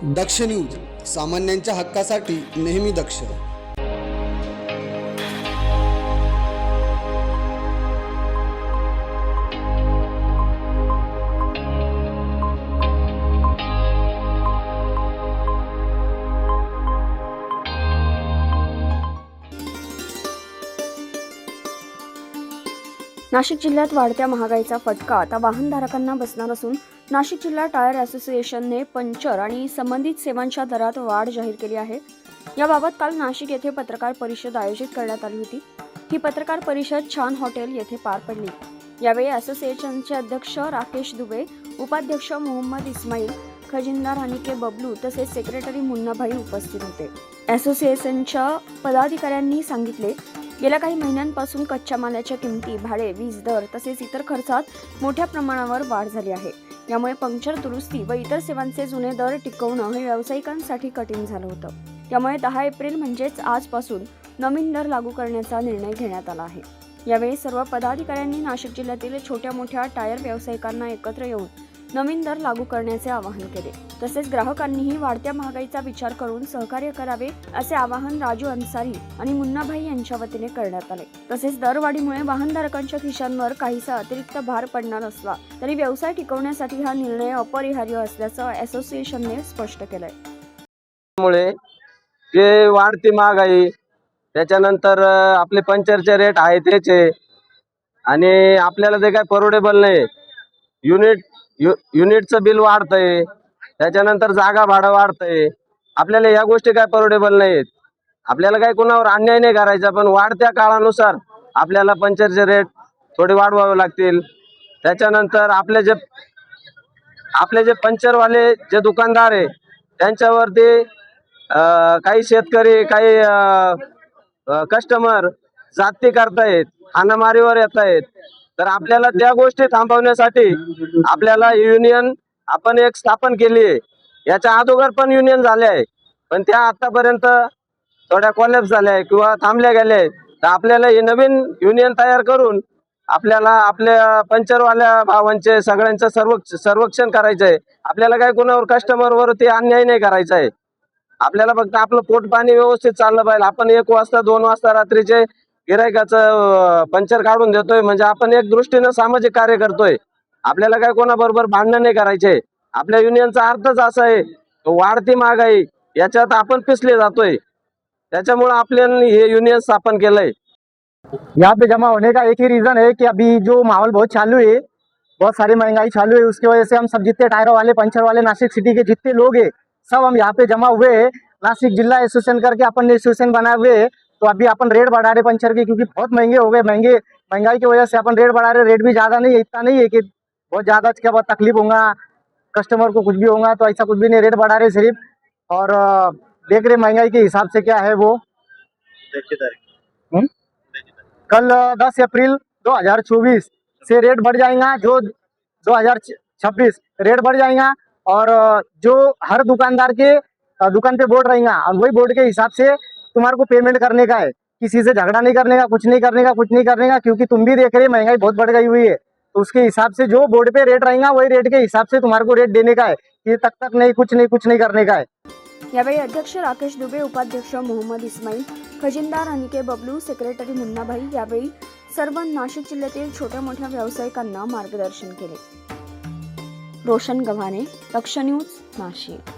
दक्ष news, सामान्यांच्या हक्कासाठी नेहमी दक्ष. नाशिक जिल्ह्यात वाढत्या महागाईचा फटका आता वाहनधारकांना बसणार असून नाशिक जिल्हा टायर असोसिएशनने पंचर आणि संबंधित सेवांच्या दरात वाढ जाहीर केली आहे. याबाबत काल नाशिक येथे पत्रकार परिषद आयोजित करण्यात आली होती. ही पत्रकार परिषद छान हॉटेल येथे पार पडली. यावेळी असोसिएशनचे अध्यक्ष राकेश दुबे, उपाध्यक्ष मोहम्मद इस्माईल, खजिनदार हनीके बबलू तसेच सेक्रेटरी मुन्नाभाई उपस्थित होते. असोसिएशनच्या पदाधिकाऱ्यांनी सांगितले, गेल्या काही महिन्यांपासून कच्च्या मालाच्या किमती, भाडे, वीज दर तसेच इतर खर्चात मोठ्या प्रमाणावर वाढ झाली आहे. यामुळे पंक्चर दुरुस्ती व इतर सेवांचे जुने दर टिकवणं हे व्यावसायिकांसाठी कठीण झालं होतं. त्यामुळे 10 एप्रिल म्हणजेच आजपासून नवीन दर लागू करण्याचा निर्णय घेण्यात आला आहे. यावेळी सर्व पदाधिकाऱ्यांनी नाशिक जिल्ह्यातील छोट्या मोठ्या टायर व्यावसायिकांना एकत्र येऊन नवीन दर लागू करण्याचे आवाहन केले. तसेच ग्राहकांनीही वाढत्या महागाईचा विचार करून सहकार्य करावे असे आवाहन राजू अन्सारी आणि मुन्नाभाई यांच्या वतीने करण्यात आले. तसेच दरवाढीमुळे वाहनधारकांच्या खिशांवर काहीसा अतिरिक्त भार पडणार असला तरी व्यवसाय टिकवण्यासाठी हा निर्णय अपरिहार्य असल्याचं असोसिएशनने स्पष्ट केलंय. त्यामुळे जे वाढती महागाई, त्याच्यानंतर आपले पंक्चरचे रेट आहे त्याचे, आणि आपल्याला ते काय परवडेबल नाही. युनिटचं बिल वाढतंय, त्याच्यानंतर जागा भाडं वाढतंय. आपल्याला ह्या गोष्टी काय परवडेबल नाहीत. आपल्याला काय कोणावर अन्याय नाही करायचा, पण वाढत्या काळानुसार आपल्याला पंक्चरचे रेट थोडे वाढवावे लागतील. त्याच्यानंतर आपले जे पंक्चरवाले जे दुकानदार आहे त्यांच्यावरती काही शेतकरी, काही कस्टमर जाती करतायत, हाणामारीवर येत आहेत. तर आपल्याला त्या गोष्टी थांबवण्यासाठी आपल्याला युनियन आपण एक स्थापन केली आहे. याच्या अगोदर पण युनियन झाले आहे, पण त्या आतापर्यंत थोड्या कॉलॅप्स झाल्या आहे किंवा थांबल्या गेल्या आहेत. तर आपल्याला हे नवीन युनियन तयार करून आपल्याला आपल्या पंक्चरवाल्या भावांचे सगळ्यांचं सर्वेक्षण करायचं आहे. आपल्याला काय कोणावर कस्टमरवरती अन्याय नाही करायचा आहे. आपल्याला फक्त आपलं पोट पाणी व्यवस्थित चाललं पाहिजे. आपण 1 वाजता 2 वाजता रात्रीचे गिरायकाचं पंक्चर काढून देतोय म्हणजे आपण एक दृष्टीनं सामाजिक कार्य करतोय. आपल्याला काय कोणाबरोबर भांडण नाही करायचे. आपल्या युनियनचा अर्थच असा आहे, वाढती महागाई याच्यात आपण पिसले जातोय. त्याच्यामुळे आपल्याला हे युनियन स्थापन केलंय. यहाँ पे जमा होने का एक ही रीज़न है कि अभी जो माहौल बहुत चालू है, बहुत सारी महंगाई चालू है, उसकी वजह से हम सब जितने टायर वाले, पंचर वाले नासिक सिटी के जितने लोग हैं सब हम यहाँ पे जमा हुए हैं. नासिक जिला एसोसिएशन करके अपन ने एसोसिएशन बनाए हुए है. तो अभी अपन रेट बढ़ा रहे पंचर के, क्योंकि बहुत महंगे हो गए. महंगाई की वजह से अपन रेट बढ़ा रहे. रेट भी ज़्यादा नहीं है, इतना नहीं है कि बहुत ज़्यादा क्या बहुत तकलीफ होगा, कस्टमर को कुछ भी होगा, तो ऐसा कुछ भी नहीं. रेट बढ़ा रहे सिर्फ, और देख रहे महंगाई के हिसाब से क्या है वो. कल 10 अप्रैल 2024 से रेट बढ़ जाएगा, जो 2026 रेट बढ़ जाएगा. और जो हर दुकानदार के दुकान पे बोर्ड रहेगा, और वही बोर्ड के हिसाब से तुम्हारे को पेमेंट करने का है. किसी से झगड़ा नहीं करने का, कुछ नहीं करने का, क्योंकि तुम भी देख रहे महंगाई बहुत बढ़ गई हुई है. तो उसके हिसाब से जो बोर्ड पे रेट रहेगा वही रेट के हिसाब से तुम्हारे को रेट देने का है. ये तक नहीं, कुछ नहीं करने का है. यावेळी अध्यक्ष राकेश दुबे, उपाध्यक्ष मोहम्मद इस्माईल, खजिनदार हनीके बबलू, सेक्रेटरी मुन्नाभाई यावेळी सर्व नाशिक जिल्ह्यातील छोट्या मोठ्या व्यावसायिकांना मार्गदर्शन केले. रोशन गव्हाणे, दक्ष न्यूज, नाशिक.